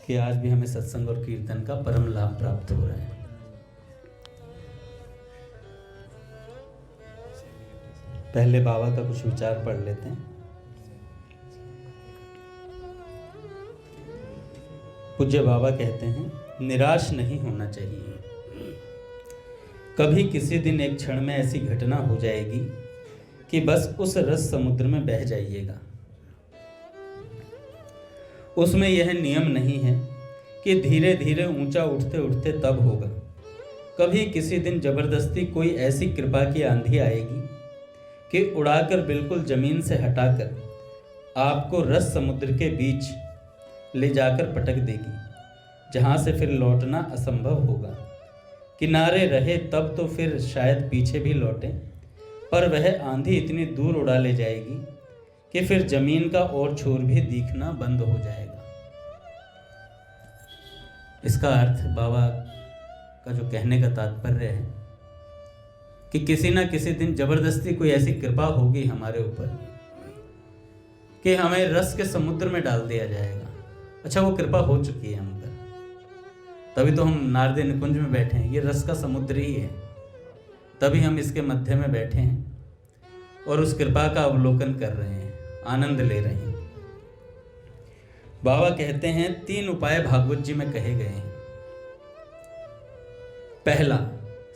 कि आज भी हमें सत्संग और कीर्तन का परम लाभ प्राप्त हो रहा है। पहले बाबा का कुछ विचार पढ़ लेते हैं। पूज्य बाबा कहते हैं, निराश नहीं होना चाहिए। कभी किसी दिन एक क्षण में ऐसी घटना हो जाएगी कि बस उस रस समुद्र में बह जाइएगा। उसमें यह नियम नहीं है कि धीरे धीरे ऊंचा उठते उठते तब होगा। कभी किसी दिन जबरदस्ती कोई ऐसी कृपा की आंधी आएगी कि उड़ाकर बिल्कुल जमीन से हटाकर आपको रस समुद्र के बीच ले जाकर पटक देगी, जहां से फिर लौटना असंभव होगा। किनारे रहे तब तो फिर शायद पीछे भी लौटे, पर वह आंधी इतनी दूर उड़ा ले जाएगी कि फिर जमीन का और छोर भी दिखना बंद हो जाएगा। इसका अर्थ बाबा का जो कहने का तात्पर्य है कि किसी ना किसी दिन जबरदस्ती कोई ऐसी कृपा होगी हमारे ऊपर कि हमें रस के समुद्र में डाल दिया जाएगा। अच्छा, वो कृपा हो चुकी है हम पर, तभी तो हम नारदे निकुंज में बैठे हैं। ये रस का समुद्र ही है, तभी हम इसके मध्य में बैठे हैं और उस कृपा का अवलोकन कर रहे हैं, आनंद ले रहे हैं। बाबा कहते हैं 3 उपाय भागवत जी में कहे गए हैं। पहला,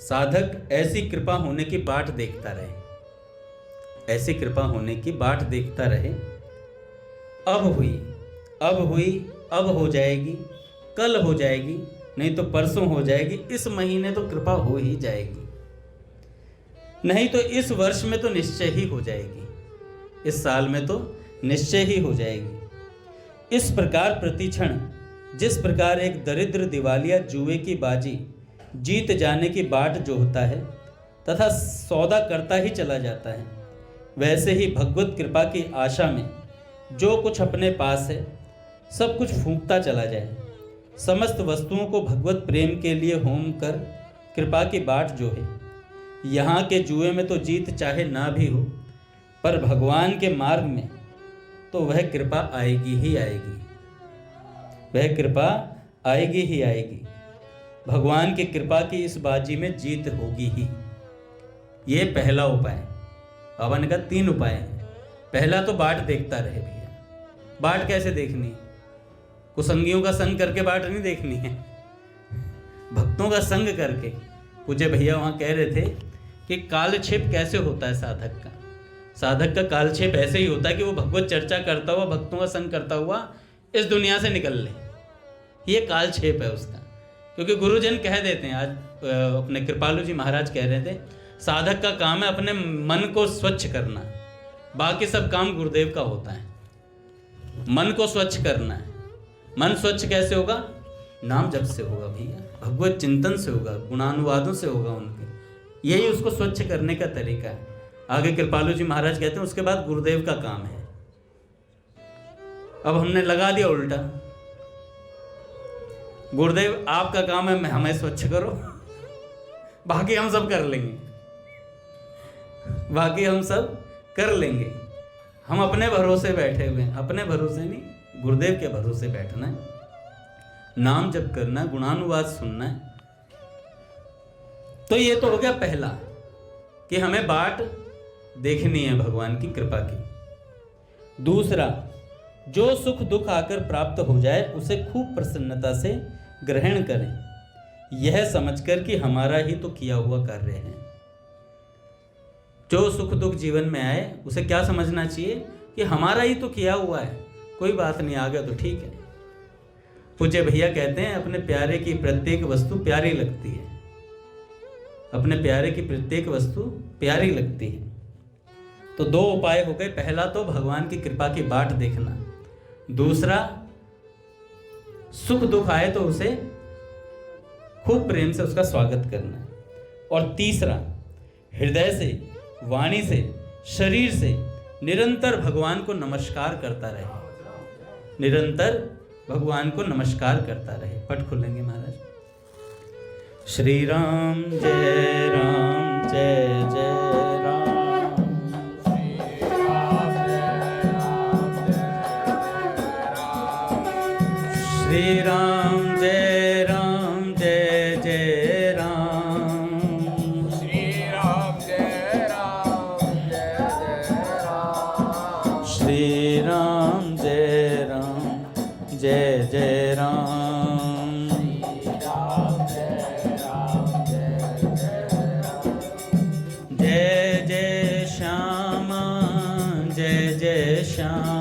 साधक ऐसी कृपा होने की बाट देखता रहे। ऐसी कृपा होने की बाट देखता रहे। अब हुई, अब हो जाएगी, कल हो जाएगी, नहीं तो परसों हो जाएगी, इस महीने तो कृपा हो ही जाएगी, नहीं तो इस वर्ष में तो निश्चय ही हो जाएगी, इस साल में तो निश्चय ही हो जाएगी। इस प्रकार प्रतिक्षण जिस प्रकार एक दरिद्र दिवालिया जुए की बाजी जीत जाने की बाट जोहता है तथा सौदा करता ही चला जाता है, वैसे ही भगवत कृपा की आशा में जो कुछ अपने पास है सब कुछ फूंकता चला जाए। समस्त वस्तुओं को भगवत प्रेम के लिए होम कर कृपा की बाट जो है। यहाँ के जुए में तो जीत चाहे ना भी हो, पर भगवान के मार्ग में तो वह कृपा आएगी ही आएगी, वह कृपा आएगी ही आएगी। भगवान की कृपा की इस बाजी में जीत होगी ही। ये पहला उपाय। बाबा ने कहा 3 उपाय हैं। पहला तो बाट देखता रहे भैया। बाट कैसे देखनी? कुसंगियों का संग करके बाट नहीं देखनी है, भक्तों का संग करके। पूज्य भैया वहां कह रहे थे कि कालक्षेप कैसे होता है साधक का। साधक का कालक्षेप ऐसे ही होता है कि वो भगवत चर्चा करता हुआ, भक्तों का संग करता हुआ इस दुनिया से निकल ले। ये कालक्षेप है उसका। क्योंकि गुरुजन कह देते हैं, आज अपने कृपालु जी महाराज कह रहे थे, साधक का काम है अपने मन को स्वच्छ करना, बाकी सब काम गुरुदेव का होता है। मन को स्वच्छ करना है। मन स्वच्छ कैसे होगा? नाम जप से होगा भैया, भगवत चिंतन से होगा, गुणानुवादों से होगा उनके। यही उसको स्वच्छ करने का तरीका है। आगे कृपालु जी महाराज कहते हैं उसके बाद गुरुदेव का काम है। अब हमने लगा दिया उल्टा, गुरुदेव आपका काम है हमें स्वच्छ करो, बाकी हम सब कर लेंगे, बाकी हम सब कर लेंगे। हम अपने भरोसे बैठे हुए हैं। अपने भरोसे नहीं, गुरुदेव के भरोसे बैठना है, नाम जप करना है, गुणानुवाद सुनना है। तो ये तो हो गया पहला कि हमें बाट देखनी है भगवान की कृपा की। दूसरा, जो सुख दुख आकर प्राप्त हो जाए उसे खूब प्रसन्नता से ग्रहण करें, यह समझकर कि हमारा ही तो किया हुआ कार्य है। जो सुख दुख जीवन में आए उसे क्या समझना चाहिए कि हमारा ही तो किया हुआ है, कोई बात नहीं, आ गया तो ठीक है। पूज्य भैया कहते हैं अपने प्यारे की प्रत्येक वस्तु प्यारी लगती है, अपने प्यारे की प्रत्येक वस्तु प्यारी लगती है। तो 2 उपाय हो गए। पहला तो भगवान की कृपा की बाट देखना, दूसरा सुख दुख आए तो उसे खूब प्रेम से उसका स्वागत करना, और तीसरा हृदय से, वाणी से, शरीर से निरंतर भगवान को नमस्कार करता रहे, निरंतर भगवान को नमस्कार करता रहे। पट खुलेंगे महाराज। श्री राम जय राम जय जय राम, श्री राम जय राम जय जय राम। श्री राम जय राम जय जय राम। श्री राम जय राम जय जय राम। श्री राम जय राम जय जय राम। जय जय श्यामा जय जय श्याम।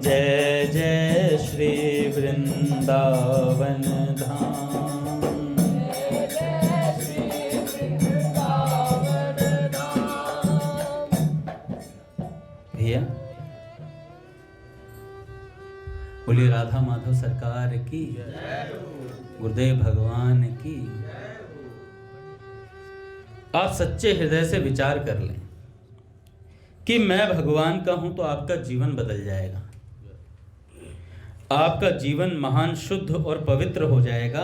जय जय श्री वृंदावन धाम। जय जय श्री वृंदावन धाम। भैया बोलिए राधा माधव सरकार की, गुरुदेव भगवान की। आप सच्चे हृदय से विचार कर लें कि मैं भगवान का हूं तो आपका जीवन बदल जाएगा, आपका जीवन महान शुद्ध और पवित्र हो जाएगा।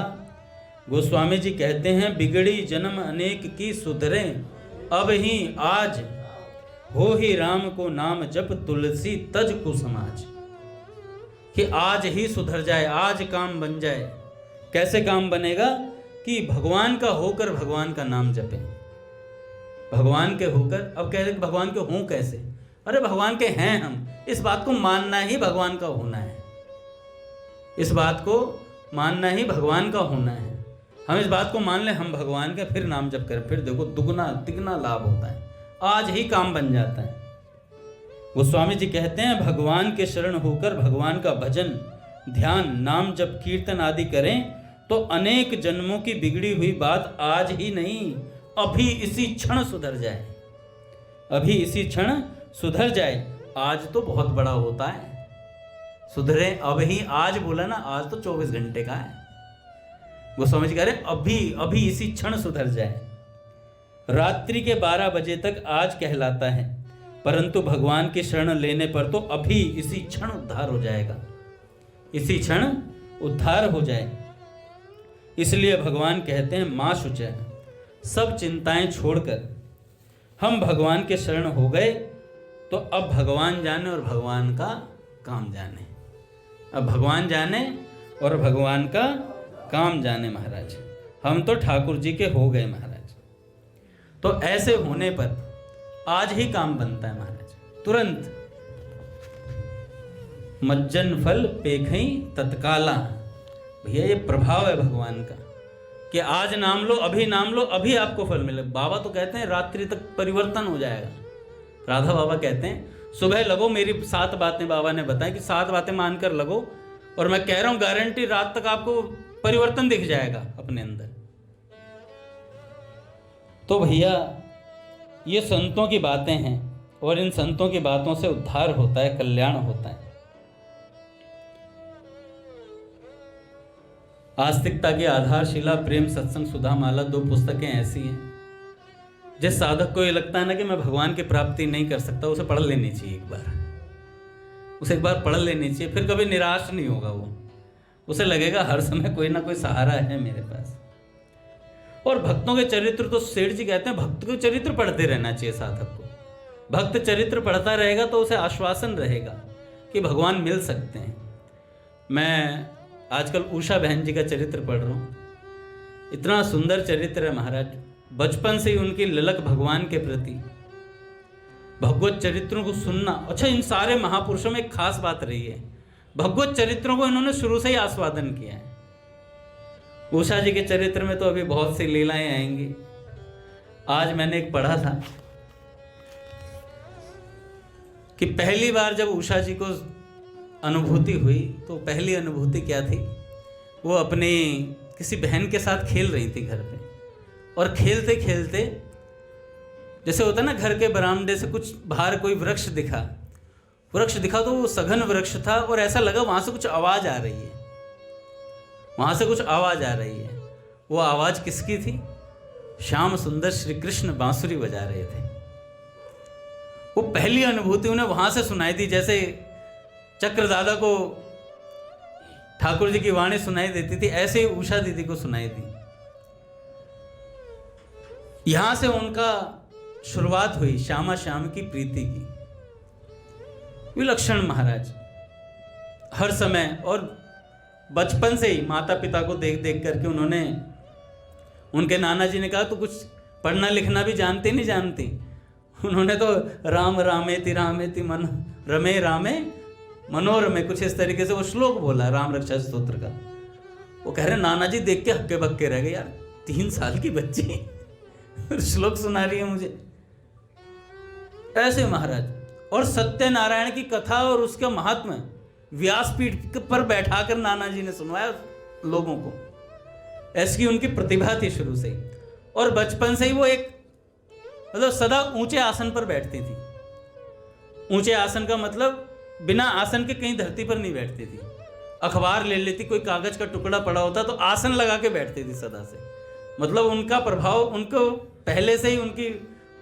गोस्वामी जी कहते हैं बिगड़ी जन्म अनेक की सुधरे, अब ही आज हो ही राम को नाम जप तुलसी तज कुसमाज। कि आज ही सुधर जाए, आज काम बन जाए। कैसे काम बनेगा? कि भगवान का होकर भगवान का नाम जपे। भगवान के होकर, अब कह रहे भगवान के हों कैसे? अरे भगवान के हैं हम, इस बात को मानना ही भगवान का होना है। इस बात को मानना ही भगवान का होना है। हम इस बात को मान ले हम भगवान के, फिर नाम जप कर, फिर देखो दुगना तिगना लाभ होता है, आज ही काम बन जाता है। गोस्वामी जी कहते हैं भगवान के शरण होकर भगवान का भजन ध्यान नाम जप कीर्तन आदि करें तो अनेक जन्मों की बिगड़ी हुई बात आज ही नहीं अभी इसी क्षण सुधर जाए। अभी इसी क्षण सुधर जाए। आज तो बहुत बड़ा होता है, सुधरे अब ही। आज बोला ना, आज तो 24 घंटे का है। वो समझ कह रहे अभी इसी क्षण सुधर जाए। रात्रि के 12 बजे तक आज कहलाता है, परंतु भगवान की शरण लेने पर तो अभी इसी क्षण उद्धार हो जाएगा, इसी क्षण उद्धार हो जाए। इसलिए भगवान कहते हैं मां शुचय, सब चिंताएं छोड़कर हम भगवान के शरण हो गए तो अब भगवान जाने और भगवान का काम जाने। अब भगवान जाने और भगवान का काम जाने। महाराज हम तो ठाकुर जी के हो गए महाराज। तो ऐसे होने पर आज ही काम बनता है महाराज, तुरंत। मज्जन फल पेखई तत्काला। भैया ये प्रभाव है भगवान का कि आज नाम लो, अभी नाम लो, अभी आपको फल मिले। बाबा तो कहते हैं रात्रि तक परिवर्तन हो जाएगा। राधा बाबा कहते हैं सुबह लगो, मेरी 7 बातें बाबा ने बताई कि 7 बातें मानकर लगो, और मैं कह रहा हूं गारंटी रात तक आपको परिवर्तन दिख जाएगा अपने अंदर। तो भैया ये संतों की बातें हैं और इन संतों की बातों से उद्धार होता है, कल्याण होता है। आस्तिकता की आधारशिला प्रेम सत्संग सुधा माला 2 पुस्तकें ऐसी हैं जिस साधक को ये लगता है ना कि मैं भगवान की प्राप्ति नहीं कर सकता, उसे पढ़ लेनी चाहिए एक बार। उसे एक बार पढ़ लेनी चाहिए, फिर कभी निराश नहीं होगा वो। उसे लगेगा हर समय कोई ना कोई सहारा है मेरे पास। और भक्तों के चरित्र तो सेठ जी कहते हैं भक्त के चरित्र पढ़ते रहना चाहिए साधक को। भक्त चरित्र पढ़ता रहेगा तो उसे आश्वासन रहेगा कि भगवान मिल सकते हैं। मैं आजकल उषा बहन जी का चरित्र पढ़ रहा हूँ, इतना सुंदर चरित्र है महाराज। बचपन से ही उनकी ललक भगवान के प्रति, भगवत चरित्रों को सुनना। अच्छा, इन सारे महापुरुषों में एक खास बात रही है, भगवत चरित्रों को इन्होंने शुरू से ही आस्वादन किया है। उषा जी के चरित्र में तो अभी बहुत सी लीलाएं आएंगी। आज मैंने एक पढ़ा था कि पहली बार जब उषा जी को अनुभूति हुई तो पहली अनुभूति क्या थी, वो अपनी किसी बहन के साथ खेल रही थी घर पे, और खेलते खेलते जैसे होता ना घर के बरामदे से कुछ बाहर कोई वृक्ष दिखा तो वो सघन वृक्ष था, और ऐसा लगा वहां से कुछ आवाज आ रही है, वहां से कुछ आवाज आ रही है। वो आवाज किसकी थी? श्याम सुंदर श्री कृष्ण बांसुरी बजा रहे थे। वो पहली अनुभूति उन्हें वहां से सुनाई दी, जैसे चक्रदादा को ठाकुर जी की वाणी सुनाई देती थी, ऐसे ही उषा दीदी को सुनाई दी। यहां से उनका शुरुआत हुई श्यामा श्याम की प्रीति की। विलक्षण महाराज हर समय, और बचपन से ही माता पिता को देख देख करके उन्होंने, उनके नाना जी ने कहा तो कुछ पढ़ना लिखना भी जानते नहीं जानती, उन्होंने तो राम रामेति मन रमे रामे मनोरमे, कुछ इस तरीके से वो श्लोक बोला राम रक्षा स्तोत्र का। वो कह रहे नाना जी देख के हक्के बक्के रह गए, यार 3 साल की बच्ची श्लोक सुना रही है मुझे, ऐसे महाराज। और सत्यनारायण की कथा और उसका महात्म्य व्यासपीठ पर बैठाकर नाना जी ने सुनवाया लोगों को, ऐसी उनकी प्रतिभा थी शुरू से। और बचपन से ही वो एक मतलब सदा ऊंचे आसन पर बैठती थी। ऊंचे आसन का मतलब बिना आसन के कहीं धरती पर नहीं बैठती थी, अखबार ले लेती, कोई कागज का टुकड़ा पड़ा होता तो आसन लगा के बैठती थी सदा से। मतलब उनका प्रभाव, उनको पहले से ही उनकी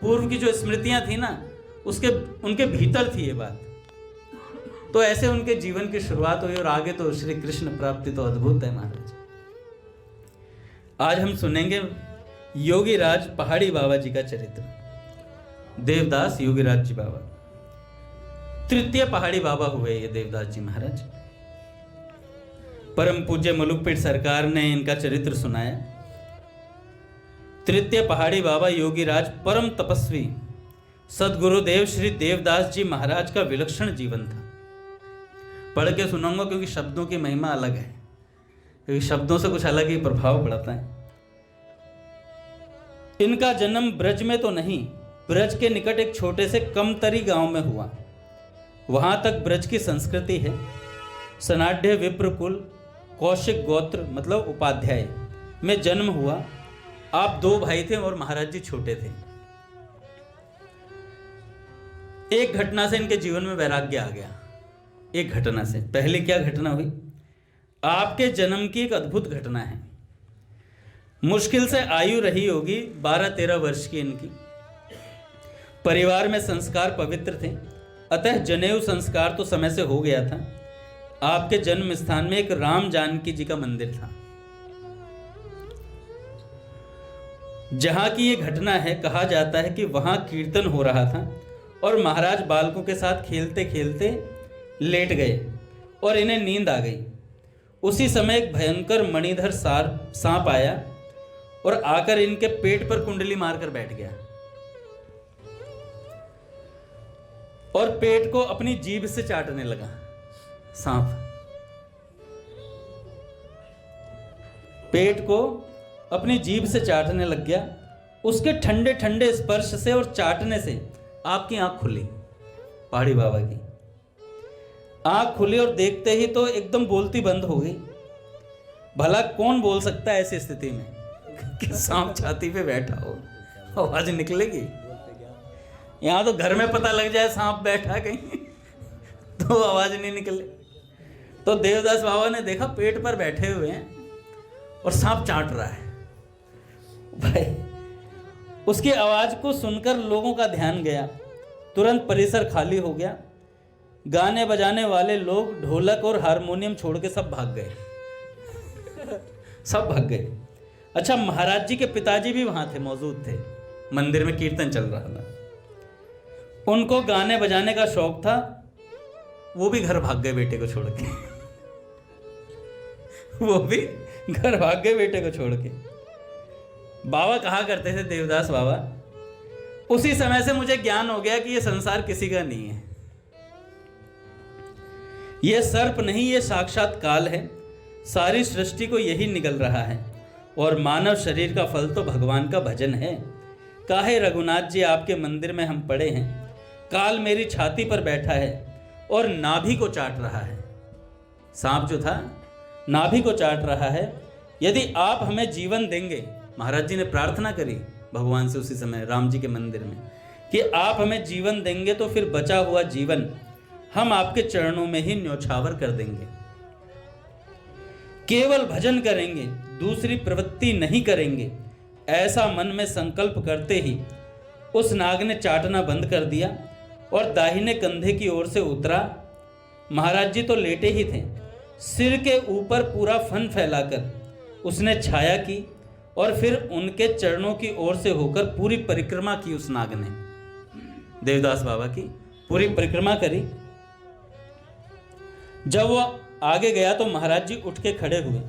पूर्व की जो स्मृतियां थी ना, उसके उनके भीतर थी ये बात। तो ऐसे उनके जीवन की शुरुआत हुई और आगे तो श्री कृष्ण प्राप्ति तो अद्भुत है महाराज। आज हम सुनेंगे योगीराज पहाड़ी बाबा जी का चरित्र। देवदास योगीराज जी बाबा, तृतीय पहाड़ी बाबा हुए ये देवदास जी महाराज। परम पूज्य मलुकपीठ सरकार ने इनका चरित्र सुनाया। तृतीय पहाड़ी बाबा योगीराज परम तपस्वी सदगुरुदेव श्री देवदास जी महाराज का विलक्षण जीवन था। पढ़ के सुनाऊंगा क्योंकि शब्दों की महिमा अलग है, क्योंकि शब्दों से कुछ अलग ही प्रभाव पड़ता है। इनका जन्म ब्रज में तो नहीं, ब्रज के निकट एक छोटे से कमतरी गांव में हुआ। वहां तक ब्रज की संस्कृति है। सनाढ़ विप्र कुल कौशिक गोत्र मतलब उपाध्याय में जन्म हुआ। आप 2 भाई थे और महाराज जी छोटे थे। एक घटना से इनके जीवन में वैराग्य आ गया। एक घटना से, पहले क्या घटना हुई? आपके जन्म की एक अद्भुत घटना है। मुश्किल से आयु रही होगी 12-13 वर्ष की इनकी। परिवार में संस्कार पवित्र थे, अतः जनेऊ संस्कार तो समय से हो गया था। आपके जन्म स्थान में एक राम जानकी जी का मंदिर था। जहां की ये घटना है, कहा जाता है कि वहां कीर्तन हो रहा था और महाराज बालकों के साथ खेलते खेलते लेट गए और इन्हें नींद आ गई। उसी समय एक भयंकर मणिधर सांप आया और आकर इनके पेट पर कुंडली मारकर बैठ गया और पेट को अपनी जीभ से चाटने लगा। सांप पेट को अपनी जीभ से चाटने लग गया। उसके ठंडे ठंडे स्पर्श से और चाटने से आपकी आंख खुली। पहाड़ी बाबा की आंख खुली और देखते ही तो एकदम बोलती बंद हो गई। भला कौन बोल सकता है ऐसी स्थिति में कि सांप छाती पे बैठा हो, आवाज निकलेगी? यहां तो घर में पता लग जाए सांप बैठा कहीं तो आवाज नहीं निकले। तो देवदास बाबा ने देखा पेट पर बैठे हुए हैं और सांप चाट रहा है। भाई उसकी आवाज को सुनकर लोगों का ध्यान गया। तुरंत परिसर खाली हो गया। गाने बजाने वाले लोग ढोलक और हारमोनियम छोड़ के सब भाग गए सब भाग गए। अच्छा, महाराज जी के पिताजी भी वहां थे, मौजूद थे। मंदिर में कीर्तन चल रहा था। उनको गाने बजाने का शौक था। वो भी घर भाग गए बेटे को छोड़ के वो भी घर भाग गए बेटे को छोड़ के। बाबा कहा करते थे, देवदास बाबा, उसी समय से मुझे ज्ञान हो गया कि ये संसार किसी का नहीं है। ये सर्प नहीं, ये साक्षात काल है। सारी सृष्टि को यही निगल रहा है और मानव शरीर का फल तो भगवान का भजन है। काहे रघुनाथ जी आपके मंदिर में हम पड़े हैं। काल मेरी छाती पर बैठा है और नाभि को चाट रहा है। सांप जो था नाभि को चाट रहा है। यदि आप हमें जीवन देंगे, महाराज जी ने प्रार्थना करी भगवान से उसी समय राम जी के मंदिर में, कि आप हमें जीवन देंगे तो फिर बचा हुआ जीवन हम आपके चरणों में ही न्यौछावर कर देंगे। केवल भजन करेंगे, दूसरी प्रवृत्ति नहीं करेंगे। ऐसा मन में संकल्प करते ही उस नाग ने चाटना बंद कर दिया और दाहिने कंधे की ओर से उतरा। महाराज जी तो लेटे ही थे। सिर के ऊपर पूरा फन फैलाकर उसने छाया की और फिर उनके चरणों की ओर से होकर पूरी परिक्रमा की। उस नाग ने देवदास बाबा की पूरी परिक्रमा करी जब वो आगे गया तो महाराज जी उठ के खड़े हुए।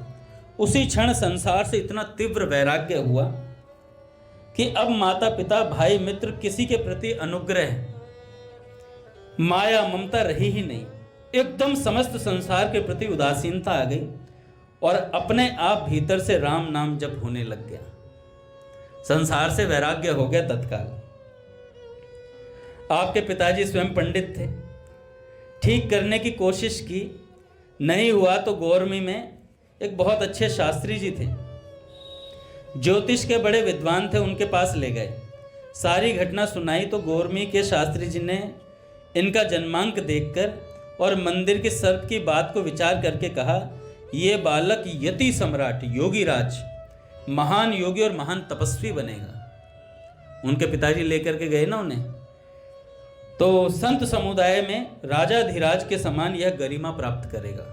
उसी क्षण संसार से इतना तीव्र वैराग्य हुआ कि अब माता पिता भाई मित्र किसी के प्रति अनुग्रह माया ममता रही ही नहीं। एकदम समस्त संसार के प्रति उदासीनता आ गई और अपने आप भीतर से राम नाम जप होने लग गया। संसार से वैराग्य हो गया तत्काल। आपके पिताजी स्वयं पंडित थे, ठीक करने की कोशिश की, नहीं हुआ तो गौरमी में एक बहुत अच्छे शास्त्री जी थे, ज्योतिष के बड़े विद्वान थे, उनके पास ले गए। सारी घटना सुनाई तो गौरमी के शास्त्री जी ने इनका जन्मांक देखकर और मंदिर के सर्प की बात को विचार करके कहा, ये बालक यति सम्राट योगी राज महान योगी और महान तपस्वी बनेगा। उनके पिताजी लेकर के गए ना उन्हें, तो संत समुदाय में राजाधिराज के समान यह गरिमा प्राप्त करेगा।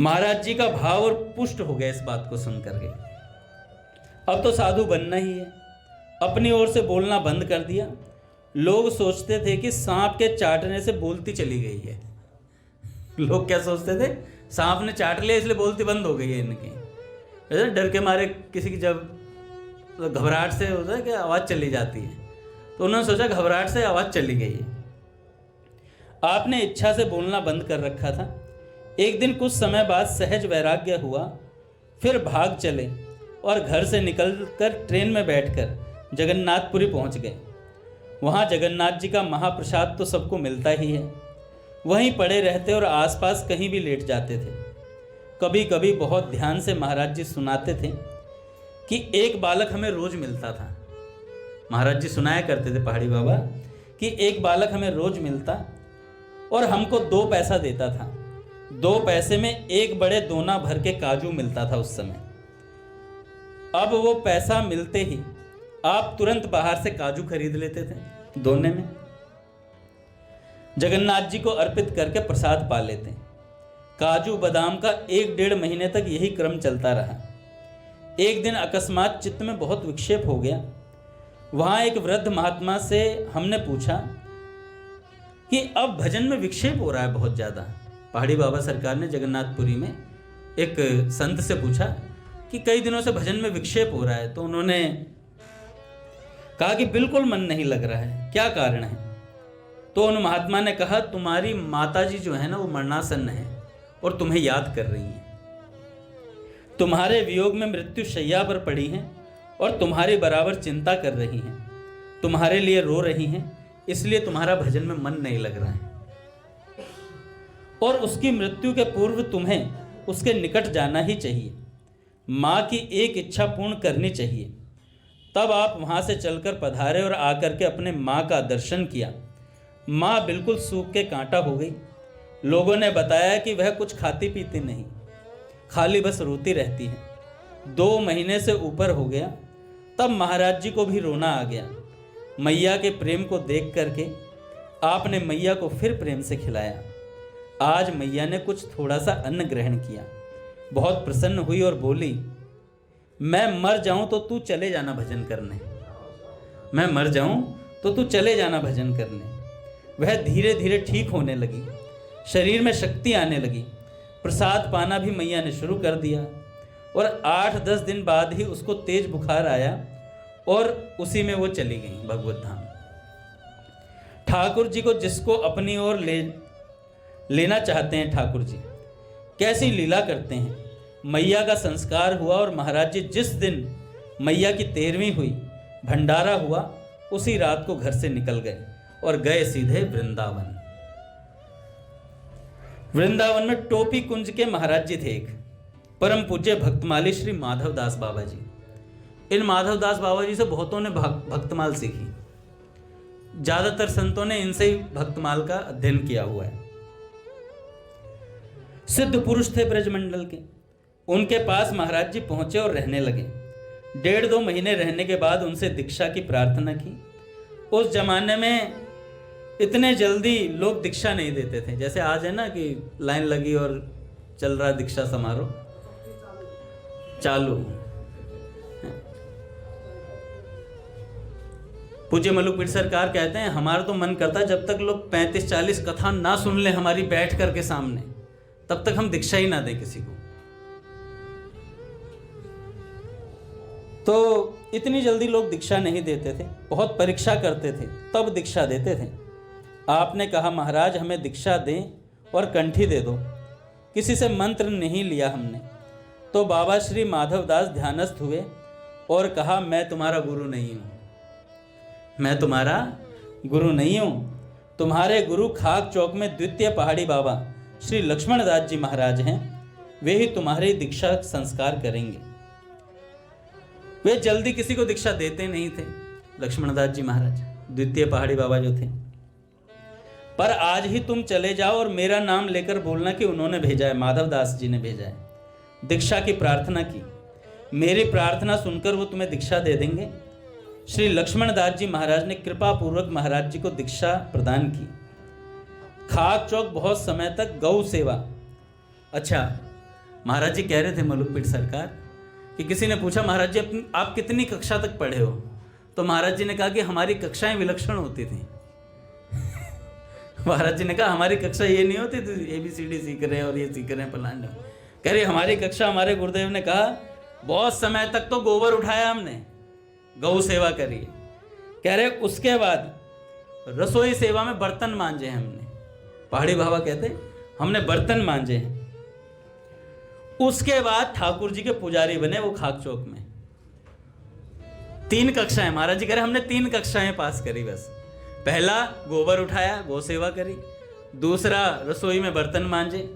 महाराज जी का भाव और पुष्ट हो गया इस बात को सुनकर के। अब तो साधु बनना ही है। अपनी ओर से बोलना बंद कर दिया। लोग सोचते थे कि सांप के चाटने से बोलती चली गई है। लोग क्या सोचते थे, सांप ने चाट लिया इसलिए बोलती बंद हो गई है इनकी। ऐसे डर के मारे किसी की जब घबराहट से होता है कि आवाज़ चली जाती है, तो उन्होंने सोचा घबराहट से आवाज़ चली गई है। आपने इच्छा से बोलना बंद कर रखा था। एक दिन कुछ समय बाद सहज वैराग्य हुआ, फिर भाग चले और घर से निकलकर ट्रेन में बैठकर जगन्नाथपुरी पहुंच गए। वहां जगन्नाथ जी का महाप्रसाद तो सबको मिलता ही है, वहीं पड़े रहते और आसपास कहीं भी लेट जाते थे। कभी कभी बहुत ध्यान से महाराज जी सुनाते थे कि एक बालक हमें रोज मिलता था। महाराज जी सुनाया करते थे पहाड़ी बाबा कि एक बालक हमें रोज मिलता और हमको 2 पैसा देता था। 2 पैसे में एक बड़े दोना भर के काजू मिलता था उस समय। अब वो पैसा मिलते ही आप तुरंत बाहर से काजू खरीद लेते थे दोने में, जगन्नाथ जी को अर्पित करके प्रसाद पा लेते। काजू बादाम का 1-1.5 महीने तक यही क्रम चलता रहा। एक दिन अकस्मात चित्त में बहुत विक्षेप हो गया। वहां एक वृद्ध महात्मा से हमने पूछा कि अब भजन में विक्षेप हो रहा है बहुत ज़्यादा। पहाड़ी बाबा सरकार ने जगन्नाथपुरी में एक संत से पूछा कि कई दिनों से भजन में विक्षेप हो रहा है, तो उन्होंने कहा कि बिल्कुल मन नहीं लग रहा है, क्या कारण है। तो उन महात्मा ने कहा, तुम्हारी माता जी जो है ना वो मरणासन्न है और तुम्हें याद कर रही हैं, तुम्हारे वियोग में मृत्यु शैया पर पड़ी हैं और तुम्हारे बराबर चिंता कर रही हैं, तुम्हारे लिए रो रही हैं, इसलिए तुम्हारा भजन में मन नहीं लग रहा है। और उसकी मृत्यु के पूर्व तुम्हें उसके निकट जाना ही चाहिए, माँ की एक इच्छा पूर्ण करनी चाहिए। तब आप वहाँ से चलकर पधारे और आकर के अपने माँ का दर्शन किया। माँ बिल्कुल सूख के कांटा हो गई। लोगों ने बताया कि वह कुछ खाती पीती नहीं, खाली बस रोती रहती है। 2 महीने से ऊपर हो गया। तब महाराज जी को भी रोना आ गया। मैया के प्रेम को देख करके आपने मैया को फिर प्रेम से खिलाया। आज मैया ने कुछ थोड़ा सा अन्न ग्रहण किया, बहुत प्रसन्न हुई और बोली, मैं मर जाऊं तो तू चले जाना भजन करने, मैं मर जाऊं तो तू चले जाना भजन करने। वह धीरे धीरे ठीक होने लगी, शरीर में शक्ति आने लगी, प्रसाद पाना भी मैया ने शुरू कर दिया और 8-10 दिन बाद ही उसको तेज बुखार आया और उसी में वो चली गई भगवत धाम। ठाकुर जी को जिसको अपनी ओर लेना चाहते हैं, ठाकुर जी कैसी लीला करते हैं। मैया का संस्कार हुआ और महाराज जी जिस दिन मैया की 13वीं हुई, भंडारा हुआ, उसी रात को घर से निकल गए और गए सीधे वृंदावन। वृंदावन में टोपी कुंज के महाराज जी थे एक, परम पूज्य भक्तमाली श्री माधवदास बाबा जी। इन माधवदास बाबा जी से बहुतों ने भक्तमाल सीखी। ज्यादातर संतों ने इनसे ही भक्तमाल का अध्ययन किया हुआ है। सिद्ध पुरुष थे ब्रजमंडल के। उनके पास महाराज जी पहुंचे और रहने लगे। 1.5-2 महीने रहने के बाद उनसे दीक्षा की प्रार्थना की। उस जमाने में इतने जल्दी लोग दीक्षा नहीं देते थे, जैसे आज है ना कि लाइन लगी और चल रहा दीक्षा समारोह चालू। पूज्य मलुकपीठ सरकार कहते हैं हमारा तो मन करता है जब तक लोग 35-40 कथा ना सुन ले हमारी बैठ करके सामने, तब तक हम दीक्षा ही ना दें किसी को। तो इतनी जल्दी लोग दीक्षा नहीं देते थे, बहुत परीक्षा करते थे तब दीक्षा देते थे। आपने कहा महाराज हमें दीक्षा दें और कंठी दे दो, किसी से मंत्र नहीं लिया हमने। तो बाबा श्री माधवदास ध्यानस्थ हुए और कहा मैं तुम्हारा गुरु नहीं हूँ, मैं तुम्हारा गुरु नहीं हूँ। तुम्हारे गुरु खाक चौक में द्वितीय पहाड़ी बाबा श्री लक्ष्मणदास जी महाराज हैं, वे ही तुम्हारी दीक्षा संस्कार करेंगे। वे जल्दी किसी को दीक्षा देते नहीं थे लक्ष्मणदास जी महाराज, द्वितीय पहाड़ी बाबा जो थे। पर आज ही तुम चले जाओ और मेरा नाम लेकर बोलना कि उन्होंने भेजा है, माधवदास जी ने भेजा है। दीक्षा की प्रार्थना की, मेरी प्रार्थना सुनकर वो तुम्हें दीक्षा दे देंगे। श्री लक्ष्मणदास जी महाराज ने कृपा पूर्वक महाराज जी को दीक्षा प्रदान की। खाक चौक बहुत समय तक गौ सेवा। अच्छा, महाराज जी कह रहे थे मलुकपीठ सरकार कि किसी ने पूछा महाराज जी आप कितनी कक्षा तक पढ़े हो, तो महाराज जी ने कहा कि हमारी कक्षाएं विलक्षण होती थी। महाराज जी ने कहा हमारी कक्षा ये नहीं होती थी ABCD सीख रहे हैं और ये सीख रहे हैं फलाना। कह रहे हमारी कक्षा, हमारे गुरुदेव ने कहा बहुत समय तक तो गोबर उठाया हमने, गौ सेवा करी। कह रहे उसके बाद रसोई सेवा में बर्तन मांजे हमने। पहाड़ी बाबा कहते हमने बर्तन मांजे हैं। उसके बाद ठाकुर जी के पुजारी बने वो खाक चौक में। 3 कक्षाएं महाराज जी कह रहे हमने 3 कक्षाएं पास करी बस। पहला गोबर उठाया, गौ सेवा करी, दूसरा रसोई में बर्तन मांजे,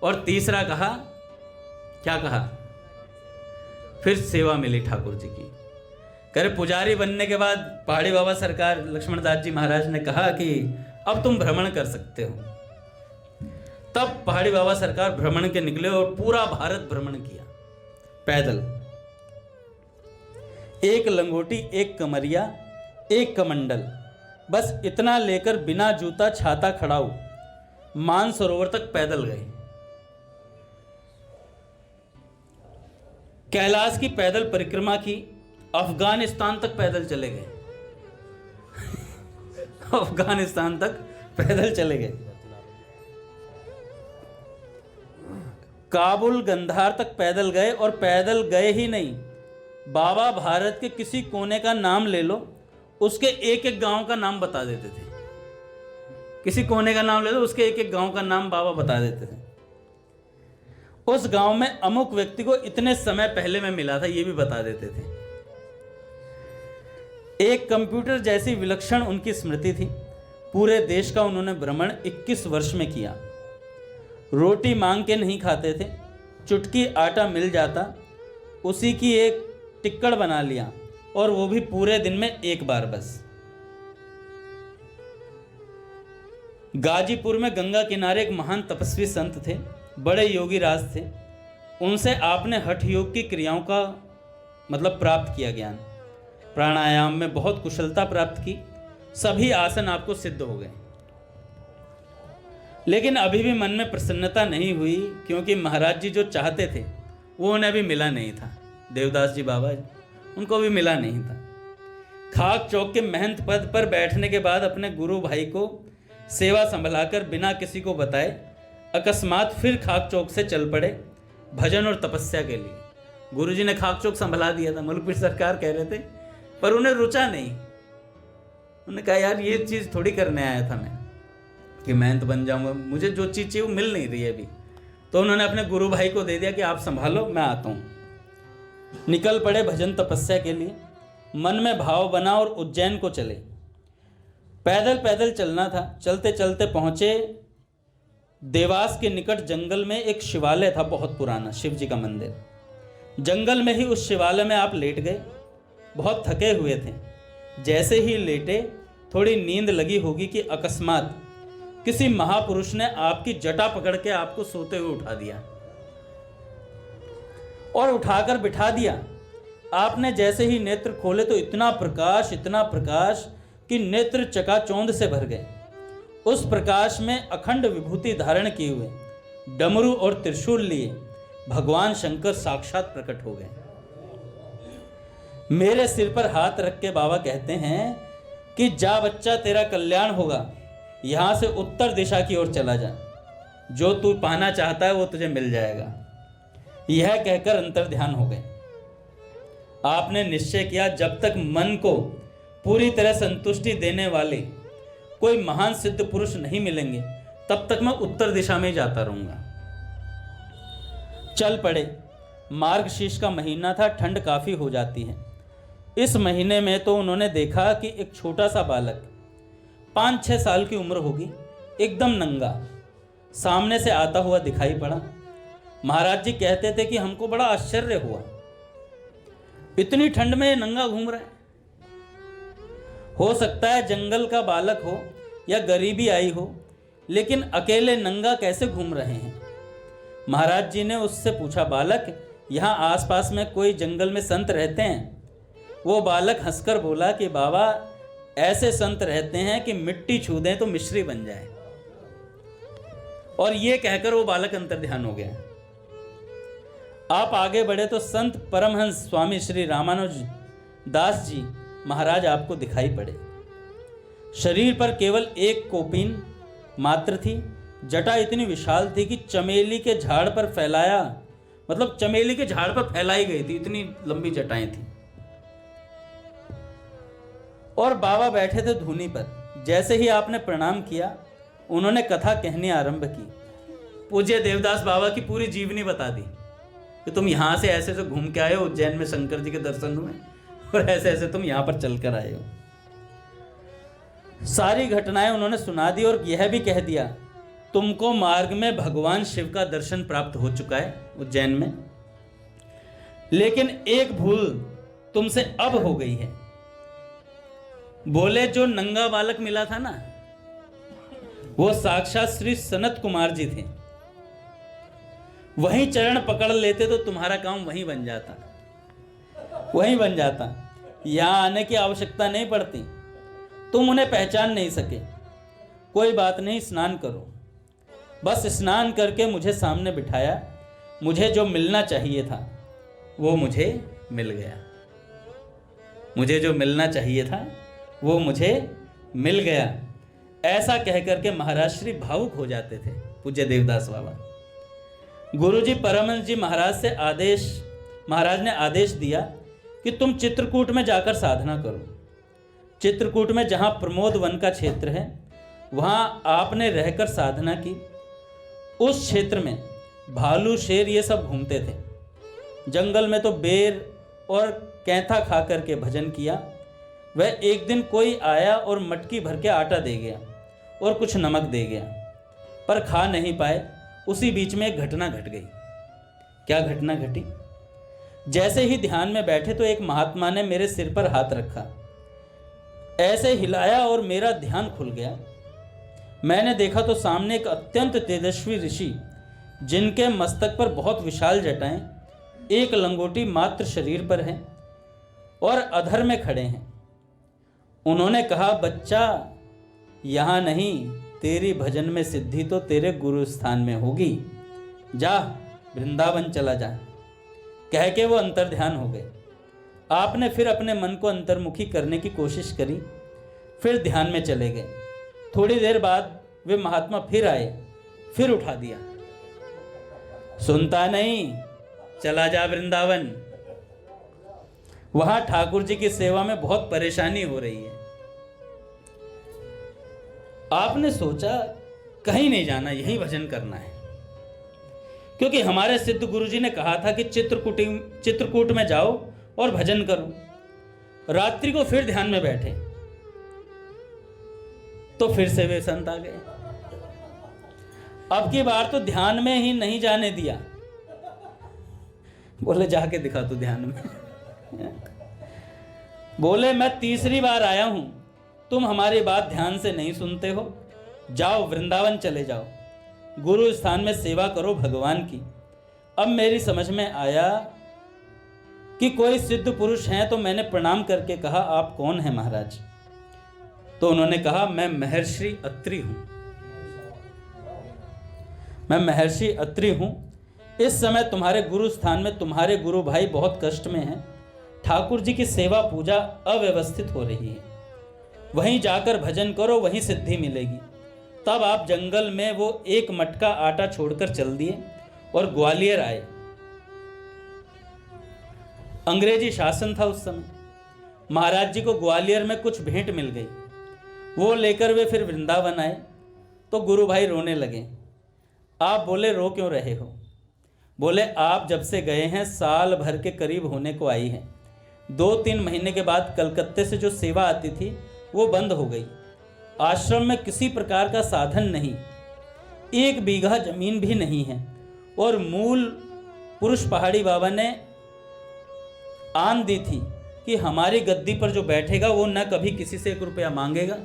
और तीसरा कहा क्या कहा, फिर सेवा मिली ठाकुर जी की। कह रहे पुजारी बनने के बाद पहाड़ी बाबा सरकार लक्ष्मणदास जी महाराज ने कहा कि अब तुम भ्रमण कर सकते हो। तब पहाड़ी बाबा सरकार भ्रमण के निकले और पूरा भारत भ्रमण किया पैदल। 1 लंगोटी, 1 कमरिया, 1 कमंडल, बस इतना लेकर बिना जूता छाता खड़ाऊ मानसरोवर तक पैदल गए। कैलाश की पैदल परिक्रमा की, अफगानिस्तान तक पैदल चले गए। अफगानिस्तान तक पैदल चले गए। काबुल गंधार तक पैदल गए, और पैदल गए ही नहीं, बाबा भारत के किसी कोने का नाम ले लो, उसके एक एक गांव का नाम बता देते थे। किसी कोने का नाम ले लो, उसके एक एक गांव का नाम बाबा बता देते थे। उस गांव में अमुक व्यक्ति को इतने समय पहले मैं मिला था, ये भी बता देते थे। एक कंप्यूटर जैसी विलक्षण उनकी स्मृति थी। पूरे देश का उन्होंने भ्रमण 21 वर्ष में किया। रोटी मांग के नहीं खाते थे, चुटकी आटा मिल जाता उसी की एक टिक्कड़ बना लिया, और वो भी पूरे दिन में 1 बार बस। गाजीपुर में गंगा किनारे एक महान तपस्वी संत थे, बड़े योगी राज थे। उनसे आपने हठ योग की क्रियाओं का मतलब प्राप्त किया ज्ञान। प्राणायाम में बहुत कुशलता प्राप्त की, सभी आसन आपको सिद्ध हो गए। लेकिन अभी भी मन में प्रसन्नता नहीं हुई, क्योंकि महाराज जी जो चाहते थे वो उन्हें अभी मिला नहीं था। देवदास जी बाबा उनको भी मिला नहीं था। खाक चौक के महंत पद पर बैठने के बाद अपने गुरु भाई को सेवा संभलाकर बिना किसी को बताए अकस्मात फिर खाक चौक से चल पड़े भजन और तपस्या के लिए। गुरुजी ने खाक चौक संभला दिया था, मलुकपीठ सरकार कह रहे थे, पर उन्हें रुचा नहीं। उन्होंने कहा यार ये चीज़ थोड़ी करने आया था मैं कि महंत बन जाऊंगा, मुझे जो चीज़ चाहिए वो मिल नहीं रही है अभी। तो उन्होंने अपने गुरु भाई को दे दिया कि आप संभालो, मैं आता हूँ। निकल पड़े भजन तपस्या के लिए। मन में भाव बना और उज्जैन को चले। पैदल पैदल चलना था। चलते चलते पहुँचे देवास के निकट जंगल में एक शिवालय था, बहुत पुराना शिव जी का मंदिर। जंगल में ही उस शिवालय में आप लेट गए। बहुत थके हुए थे। जैसे ही लेटे थोड़ी नींद लगी होगी कि अकस्मात किसी महापुरुष ने आपकी जटा पकड़ के आपको सोते हुए उठा दिया और उठाकर बिठा दिया। आपने जैसे ही नेत्र खोले तो इतना प्रकाश कि नेत्र चकाचौंध से भर गए। उस प्रकाश में अखंड विभूति धारण किए हुए डमरू और त्रिशूल लिए भगवान शंकर साक्षात प्रकट हो गए। मेरे सिर पर हाथ रख के बाबा कहते हैं कि जा बच्चा, तेरा कल्याण होगा, यहाँ से उत्तर दिशा की ओर चला जा, जो तू पाना चाहता है वो तुझे मिल जाएगा। यह कहकर अंतर्ध्यान हो गए। आपने निश्चय किया, जब तक मन को पूरी तरह संतुष्टि देने वाले कोई महान सिद्ध पुरुष नहीं मिलेंगे, तब तक मैं उत्तर दिशा में जाता रहूंगा। चल पड़े। मार्गशीर्ष का महीना था, ठंड काफी हो जाती है। इस महीने में तो उन्होंने देखा कि एक छोटा सा बालक 5-6 साल की उम्र होगी, एकदम नंगा, सामने से आता हुआ दिखाई पड़ा। महाराज जी कहते थे कि हमको बड़ा आश्चर्य हुआ, इतनी ठंड में नंगा घूम रहा है। हो सकता है जंगल का बालक हो या गरीबी आई हो, लेकिन अकेले नंगा कैसे घूम रहे हैं। महाराज जी ने उससे पूछा, बालक, यहाँ आसपास में कोई जंगल में संत रहते हैं? वो बालक हंसकर बोला कि बाबा, ऐसे संत रहते हैं कि मिट्टी छू दें तो मिश्री बन जाए। और ये कहकर वो बालक अंतर्ध्यान हो गया। आप आगे बढ़े तो संत परमहंस स्वामी श्री रामानुज दास जी महाराज आपको दिखाई पड़े। शरीर पर केवल एक कोपीन मात्र थी। जटा इतनी विशाल थी कि चमेली के झाड़ पर चमेली के झाड़ पर फैलाई गई थी, इतनी लंबी जटाएं थी। और बाबा बैठे थे धूनी पर। जैसे ही आपने प्रणाम किया, उन्होंने कथा कहनी आरंभ की। पूज्य देवदास बाबा की पूरी जीवनी बता दी कि तुम यहां से ऐसे से घूम के आए हो, उज्जैन में शंकर जी के दर्शन हुए, और ऐसे ऐसे तुम यहां पर चलकर आए हो। सारी घटनाएं उन्होंने सुना दी और यह भी कह दिया, तुमको मार्ग में भगवान शिव का दर्शन प्राप्त हो चुका है उज्जैन में, लेकिन एक भूल तुमसे अब हो गई है। बोले, जो नंगा बालक मिला था ना, वो साक्षात श्री सनत कुमार जी थे। वहीं चरण पकड़ लेते तो तुम्हारा काम वहीं बन जाता। यहां आने की आवश्यकता नहीं पड़ती। तुम उन्हें पहचान नहीं सके, कोई बात नहीं, स्नान करो। बस स्नान करके मुझे सामने बिठाया। मुझे जो मिलना चाहिए था वो मुझे मिल गया। ऐसा कहकर के महाराज श्री भावुक हो जाते थे पूज्य देवदास बाबा। गुरुजी परमहंस जी महाराज ने आदेश दिया कि तुम चित्रकूट में जाकर साधना करो। चित्रकूट में जहाँ प्रमोद वन का क्षेत्र है, वहाँ आपने रहकर साधना की। उस क्षेत्र में भालू, शेर ये सब घूमते थे। जंगल में तो बेर और कैंथा खा करके भजन किया। वह एक दिन कोई आया और मटकी भर के आटा दे गया और कुछ नमक दे गया, पर खा नहीं पाए। उसी बीच में एक घटना घट गई। क्या घटना घटी? जैसे ही ध्यान में बैठे तो एक महात्मा ने मेरे सिर पर हाथ रखा, ऐसे हिलाया और मेरा ध्यान खुल गया। मैंने देखा तो सामने एक अत्यंत तेजस्वी ऋषि, जिनके मस्तक पर बहुत विशाल जटाएं, एक लंगोटी मात्र शरीर पर है और अधर में खड़े हैं। उन्होंने कहा, बच्चा, यहाँ नहीं, तेरी भजन में सिद्धि तो तेरे गुरु स्थान में होगी। जा, वृंदावन चला जा। कह के वो अंतर्ध्यान हो गए। आपने फिर अपने मन को अंतर्मुखी करने की कोशिश करी, फिर ध्यान में चले गए। थोड़ी देर बाद वे महात्मा फिर आए, फिर उठा दिया। सुनता नहीं, चला जा वृंदावन। वहां ठाकुर जी की सेवा में बहुत परेशानी हो रही है। आपने सोचा कहीं नहीं जाना, यही भजन करना है, क्योंकि हमारे सिद्ध गुरु जी ने कहा था कि चित्रकूट में जाओ और भजन करो। रात्रि को फिर ध्यान में बैठे तो फिर से वे संत आ गए। अब की बार तो ध्यान में ही नहीं जाने दिया। बोले, जाके दिखा तू ध्यान में। बोले, मैं तीसरी बार आया हूं, तुम हमारी बात ध्यान से नहीं सुनते हो। जाओ, वृंदावन चले जाओ, गुरु स्थान में सेवा करो भगवान की। अब मेरी समझ में आया कि कोई सिद्ध पुरुष हैं, तो मैंने प्रणाम करके कहा, आप कौन हैं महाराज? तो उन्होंने कहा, मैं महर्षि अत्रि हूं। इस समय तुम्हारे गुरु स्थान में तुम्हारे गुरु भाई बहुत कष्ट में हैं। ठाकुर जी की सेवा पूजा अव्यवस्थित हो रही है। वहीं जाकर भजन करो, वहीं सिद्धि मिलेगी। तब आप जंगल में वो एक मटका आटा छोड़कर चल दिए और ग्वालियर आए। अंग्रेजी शासन था उस समय। महाराज जी को ग्वालियर में कुछ भेंट मिल गई, वो लेकर वे फिर वृंदावन आए। तो गुरु भाई रोने लगे। आप बोले, रो क्यों रहे हो? बोले, आप जब से गए हैं साल भर के करीब होने को आई है। 2-3 महीने के बाद कलकत्ते से जो सेवा आती थी वो बंद हो गई। आश्रम में किसी प्रकार का साधन नहीं, 1 बीघा जमीन भी नहीं है, और मूल पुरुष पहाड़ी बाबा ने आन दी थी कि हमारी गद्दी पर जो बैठेगा वो न कभी किसी से 1 रुपया मांगेगा।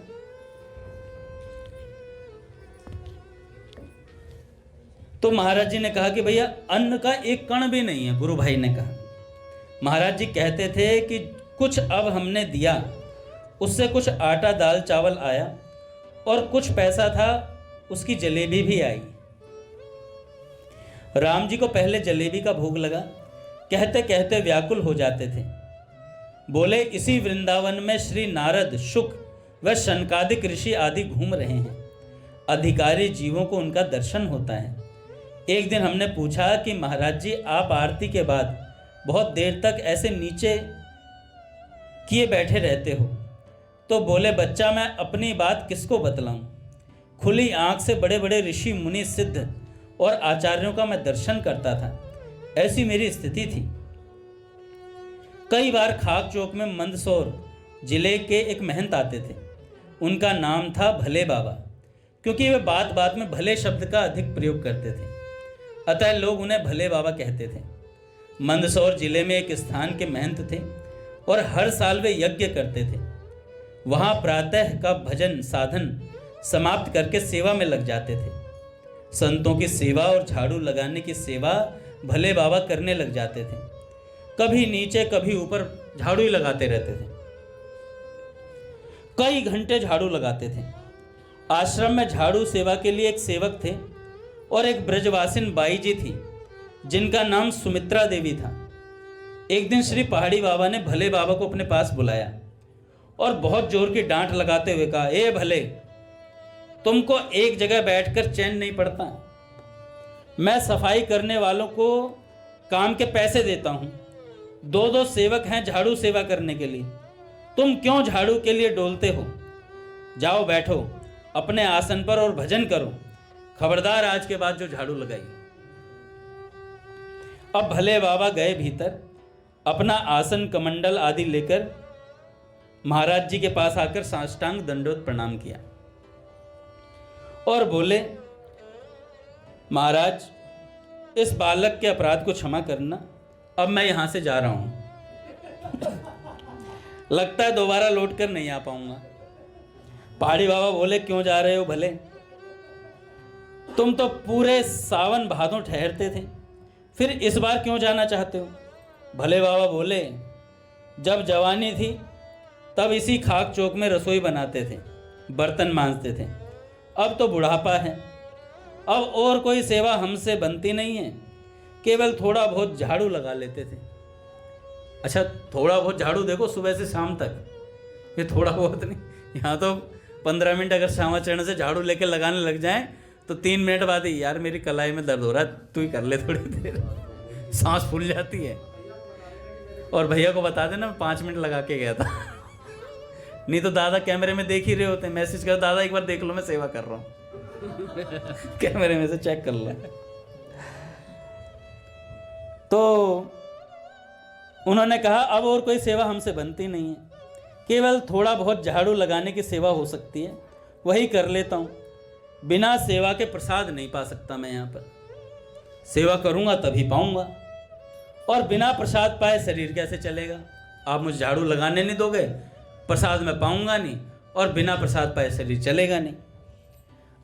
तो महाराज जी ने कहा कि भैया अन्न का 1 कण भी नहीं है। गुरु भाई ने कहा, महाराज जी कहते थे कि कुछ अब हमने दिया, उससे कुछ आटा दाल चावल आया, और कुछ पैसा था उसकी जलेबी भी आई। राम जी को पहले जलेबी का भोग लगा, कहते कहते व्याकुल हो जाते थे। बोले, इसी वृंदावन में श्री नारद, शुक व शनकादिक ऋषि आदि घूम रहे हैं। अधिकारी जीवों को उनका दर्शन होता है। एक दिन हमने पूछा कि महाराज जी आप आरती के बाद बहुत देर तक ऐसे नीचे किए बैठे रहते हो? तो बोले, बच्चा मैं अपनी बात किसको बतलाऊं? खुली आंख से बड़े बड़े ऋषि मुनि सिद्ध और आचार्यों का मैं दर्शन करता था, ऐसी मेरी स्थिति थी। कई बार खाक चौक में मंदसौर जिले के एक महंत आते थे, उनका नाम था भले बाबा, क्योंकि वे बात बात में भले शब्द का अधिक प्रयोग करते थे, अतः लोग उन्हें भले बाबा कहते थे। मंदसौर जिले में एक स्थान के महंत थे और हर साल वे यज्ञ करते थे। वहां प्रातः का भजन साधन समाप्त करके सेवा में लग जाते थे। संतों की सेवा और झाड़ू लगाने की सेवा भले बाबा करने लग जाते थे। कभी नीचे कभी ऊपर झाड़ू ही लगाते रहते थे। कई घंटे झाड़ू लगाते थे। आश्रम में झाड़ू सेवा के लिए एक सेवक थे और एक ब्रजवासिन बाई जी थी जिनका नाम सुमित्रा देवी था। एक दिन श्री पहाड़ी बाबा ने भले बाबा को अपने पास बुलाया और बहुत जोर की डांट लगाते हुए कहा, ए भले, तुमको एक जगह बैठकर चैन नहीं पड़ता? मैं सफाई करने वालों को काम के पैसे देता हूँ, 2-2 सेवक हैं झाड़ू सेवा करने के लिए, तुम क्यों झाड़ू के लिए डोलते हो? जाओ बैठो अपने आसन पर और भजन करो, खबरदार आज के बाद जो झाड़ू लगाई। अब भले बाबा गए भीतर, अपना आसन कमंडल आदि लेकर महाराज जी के पास आकर साष्टांग दंडोत प्रणाम किया और बोले, महाराज इस बालक के अपराध को क्षमा करना, अब मैं यहां से जा रहा हूं, लगता है दोबारा लौट कर नहीं आ पाऊंगा। पहाड़ी बाबा बोले, क्यों जा रहे हो भले? तुम तो पूरे सावन भादों ठहरते थे, फिर इस बार क्यों जाना चाहते हो? भले बाबा बोले, जब जवानी थी तब इसी खाक चौक में रसोई बनाते थे, बर्तन मांजते थे, अब तो बुढ़ापा है, अब और कोई सेवा हमसे बनती नहीं है, केवल थोड़ा बहुत झाड़ू लगा लेते थे। अच्छा, थोड़ा बहुत झाड़ू देखो सुबह से शाम तक, ये थोड़ा बहुत नहीं, यहाँ तो 15 मिनट अगर श्यामाचरण से झाड़ू लेके लगाने लग जाएं तो 3 मिनट बाद ही, यार मेरी कलाई में दर्द हो रहा है, तू ही कर ले थोड़ी देर, सांस फूल जाती है। और भैया को बता देना, मैं 5 मिनट लगा के गया था, नहीं तो दादा कैमरे में देख ही रहे होते, मैसेज कर, दादा एक बार देख लो मैं सेवा कर रहा हूँ कैमरे में से चेक कर लो। तो उन्होंने कहा, अब और कोई सेवा हमसे बनती नहीं है, केवल थोड़ा बहुत झाड़ू लगाने की सेवा हो सकती है, वही कर लेता हूँ, बिना सेवा के प्रसाद नहीं पा सकता मैं यहाँ पर, सेवा करूँगा तभी पाऊँगा, और बिना प्रसाद पाए शरीर कैसे चलेगा? आप मुझे झाड़ू लगाने नहीं दोगे, प्रसाद मैं पाऊँगा नहीं, और बिना प्रसाद पाए शरीर चलेगा नहीं।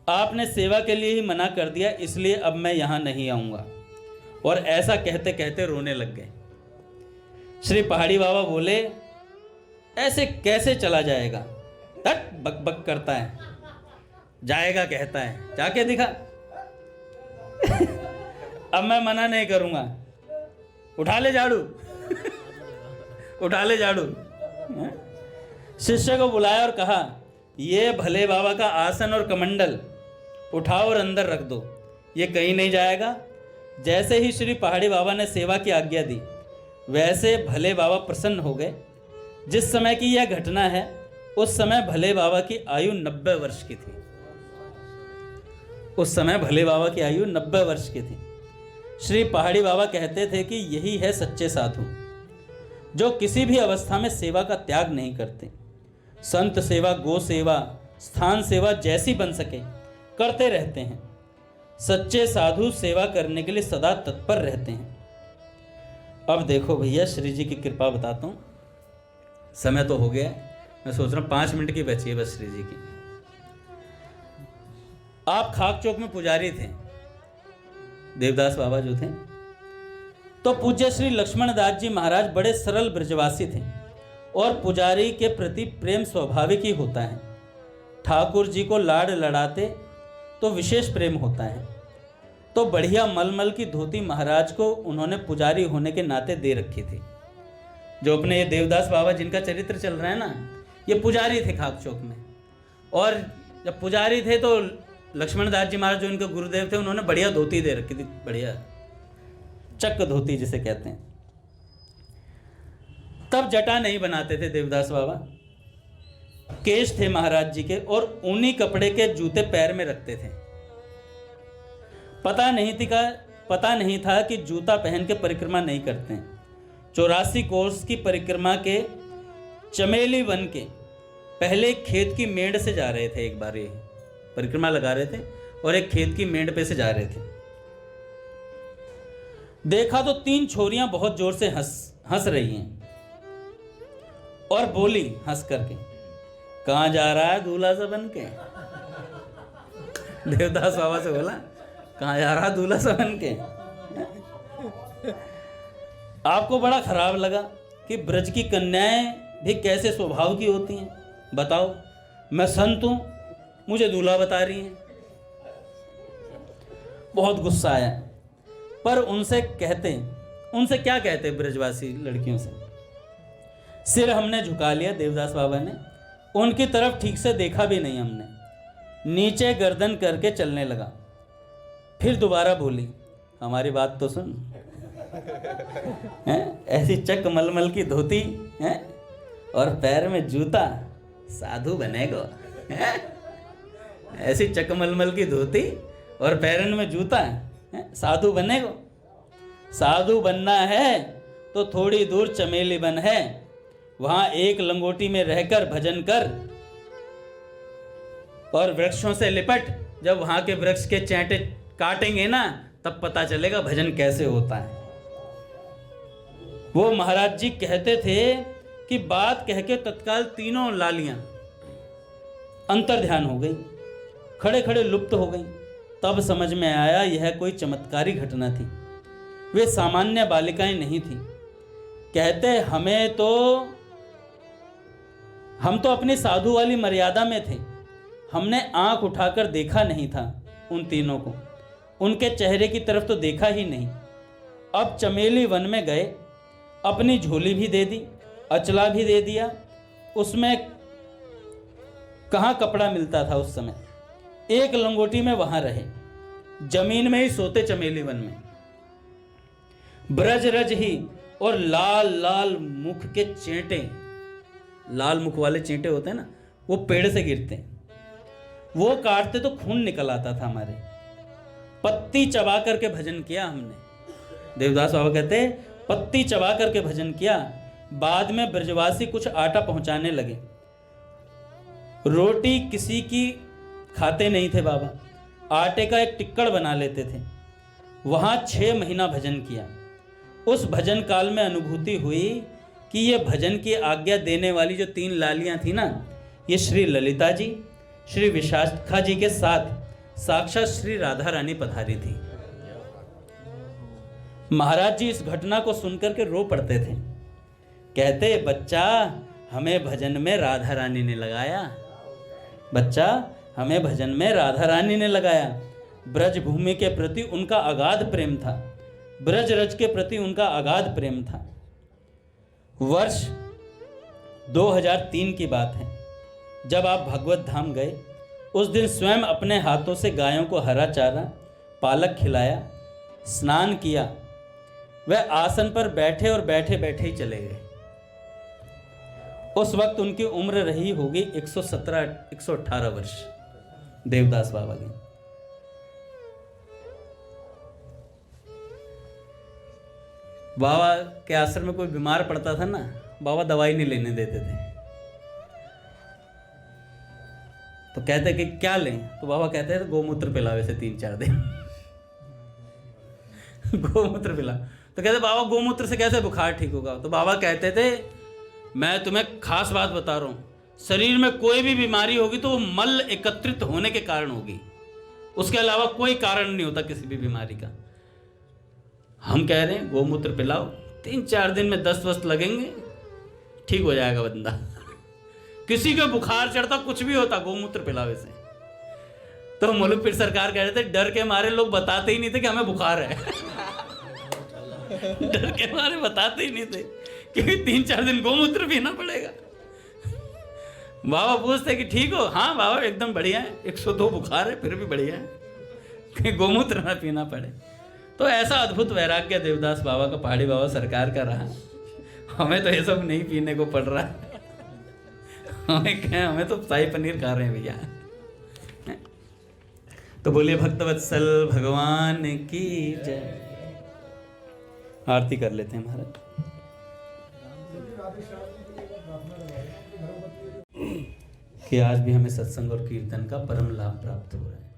आपने सेवा के लिए ही मना कर दिया, इसलिए अब मैं यहाँ नहीं आऊँगा। और ऐसा कहते कहते रोने लग गए। श्री पहाड़ी बाबा बोले, ऐसे कैसे चला जाएगा? तट बक बक करता है, जाएगा कहता है, जाके दिखा अब मैं मना नहीं करूँगा, उठा ले झाड़ू उठा ले झाड़ू। शिष्य को बुलाया और कहा, ये भले बाबा का आसन और कमंडल उठाओ और अंदर रख दो, ये कहीं नहीं जाएगा। जैसे ही श्री पहाड़ी बाबा ने सेवा की आज्ञा दी, वैसे भले बाबा प्रसन्न हो गए। जिस समय की यह घटना है, उस समय भले बाबा की आयु 90 वर्ष की थी। उस समय भले बाबा की आयु 90 वर्ष की थी। श्री पहाड़ी बाबा कहते थे कि यही है सच्चे साधु, जो किसी भी अवस्था में सेवा का त्याग नहीं करते। संत सेवा, गो सेवा, स्थान सेवा जैसी बन सके करते रहते हैं। सच्चे साधु सेवा करने के लिए सदा तत्पर रहते हैं। अब देखो भैया, श्री जी की कृपा बताता हूँ। समय तो हो गया है, मैं सोच रहा हूँ 5 मिनट की बची है बस श्री जी की। आप खाक चौक में पुजारी थे, देवदास बाबा जो थे, तो पूज्य श्री लक्ष्मण दास जी महाराज बड़े सरल ब्रजवासी थे और पुजारी के प्रति प्रेम स्वाभाविक ही होता है। ठाकुर जी को लाड लड़ाते तो विशेष प्रेम होता है। तो बढ़िया मलमल की धोती महाराज को उन्होंने पुजारी होने के नाते दे रखी थी। जो अपने ये देवदास बाबा जिनका चरित्र चल रहा है ना, ये पुजारी थे खाक चौक में। और जब पुजारी थे तो लक्ष्मण दास जी महाराज जो इनके गुरुदेव थे, उन्होंने बढ़िया धोती दे रखी थी, बढ़िया चक्क धोती जिसे कहते हैं। तब जटा नहीं बनाते थे देवदास बाबा, केश थे महाराज जी के और ऊनी कपड़े के जूते पैर में रखते थे। पता नहीं था कि जूता पहन के परिक्रमा नहीं करते हैं। 84 कोर्स की परिक्रमा के चमेली वन के पहले खेत की मेंढ से जा रहे थे। एक बार ये परिक्रमा लगा रहे थे और एक खेत की मेंढ पे से जा रहे थे। देखा तो 3 छोरियां बहुत जोर से हंस रही हैं और बोली हंस करके, कहां जा रहा है दूल्हा सा बन के? देवदास बाबा से बोला, कहां जा रहा दूल्हा सा बन के? आपको बड़ा खराब लगा कि ब्रज की कन्याएं भी कैसे स्वभाव की होती हैं। बताओ, मैं संत हूं, मुझे दूल्हा बता रही हैं। बहुत गुस्सा आया, पर उनसे क्या कहते ब्रजवासी लड़कियों से? सिर हमने झुका लिया। देवदास बाबा ने उनकी तरफ ठीक से देखा भी नहीं हमने, नीचे गर्दन करके चलने लगा। फिर दोबारा बोली, हमारी बात तो सुन। ऐसी चक मलमल की धोती है और पैर में जूता, साधु बनेगा? ऐसी चक मलमल की धोती और पैरन में जूता, साधु बनेगा? साधु बनना है तो थोड़ी दूर चमेली वन है, वहां एक लंगोटी में रहकर भजन कर और वृक्षों से लिपट। जब वहां के वृक्ष के चैंटे काटेंगे ना, तब पता चलेगा भजन कैसे होता है। वो महाराज जी कहते थे कि बात कह के तत्काल तीनों लालियां अंतर ध्यान हो गई, खड़े खड़े लुप्त हो गई। तब समझ में आया यह कोई चमत्कारी घटना थी, वे सामान्य बालिकाएं नहीं थी। कहते हम तो अपनी साधु वाली मर्यादा में थे, हमने आंख उठाकर देखा नहीं था उन तीनों को, उनके चेहरे की तरफ तो देखा ही नहीं। अब चमेली वन में गए, अपनी झोली भी दे दी, अचला भी दे दिया। उसमें कहाँ कपड़ा मिलता था उस समय, एक लंगोटी में वहां रहे, जमीन में ही सोते चमेली वन में। ब्रज रज ही और लाल लाल मुख के चेंटे, लाल मुख वाले चेंटे होते हैं ना, वो पेड़ से गिरते हैं, वो काटते तो खून निकल आता था हमारे। पत्ती चबा करके भजन किया हमने। देवदास बाबा कहते पत्ती चबा करके भजन किया। बाद में ब्रजवासी कुछ आटा पहुंचाने लगे। रोटी किसी की खाते नहीं थे बाबा, आटे का एक टिक्कड़ बना लेते थे। वहां 6 महीना भजन किया। उस भजन काल में अनुभूति हुई कि ये भजन की आज्ञा देने वाली जो 3 लालियां थी ना, ये श्री ललिता जी, श्री विशाखा जी के साथ साक्षात श्री राधा रानी पधारी थी। महाराज जी इस घटना को सुनकर के रो पड़ते थे। कहते, बच्चा हमें भजन में राधा रानी ने लगाया, बच्चा हमें भजन में राधा रानी ने लगाया। ब्रज भूमि के प्रति उनका अगाध प्रेम था, ब्रज रज के प्रति उनका अगाध प्रेम था। वर्ष 2003 की बात है। जब आप भगवत धाम गए उस दिन स्वयं अपने हाथों से गायों को हरा चारा पालक खिलाया, स्नान किया, वह आसन पर बैठे और बैठे बैठे ही चले गए। उस वक्त उनकी उम्र रही होगी 118 वर्ष, देवदास बाबा की। बाबा के आश्रम में कोई बीमार पड़ता था ना, बाबा दवाई नहीं लेने देते थे। तो कहते कि क्या लें, तो बाबा कहते थे गोमूत्र पिलावे से 3-4 दिन गोमूत्र पिला। तो कहते बाबा गोमूत्र से कैसे बुखार ठीक होगा? तो बाबा कहते थे मैं तुम्हें खास बात बता रहा हूँ, शरीर में कोई भी बीमारी होगी तो वो मल एकत्रित होने के कारण होगी, उसके अलावा कोई कारण नहीं होता किसी भी बीमारी का। हम कह रहे हैं गोमूत्र पिलाओ, 3-4 दिन में 10 वस्त लगेंगे, ठीक हो जाएगा बंदा। किसी को बुखार चढ़ता, कुछ भी होता, गोमूत्र पिलावे से। तो मुल्क पीर सरकार कह रहे थे डर के मारे लोग बताते ही नहीं थे कि हमें बुखार है डर के मारे बताते ही नहीं थे क्योंकि 3-4 दिन गोमूत्र पीना पड़ेगा। बाबा पूछते कि ठीक हो? हाँ बाबा एकदम बढ़िया है, 102 बुखार है फिर भी बढ़िया है, कि गोमूत्र ना पीना पड़े। तो ऐसा अद्भुत वैराग्य देवदास बाबा का, पहाड़ी बाबा सरकार का रहा। हमें तो ये सब नहीं पीने को पड़ रहा है, हमें तो शाही पनीर खा रहे हैं भैया। तो बोलिए भक्तवत्सल भगवान की जय। आरती कर लेते हैं महाराज। कि आज भी हमें सत्संग और कीर्तन का परम लाभ प्राप्त हो रहा है।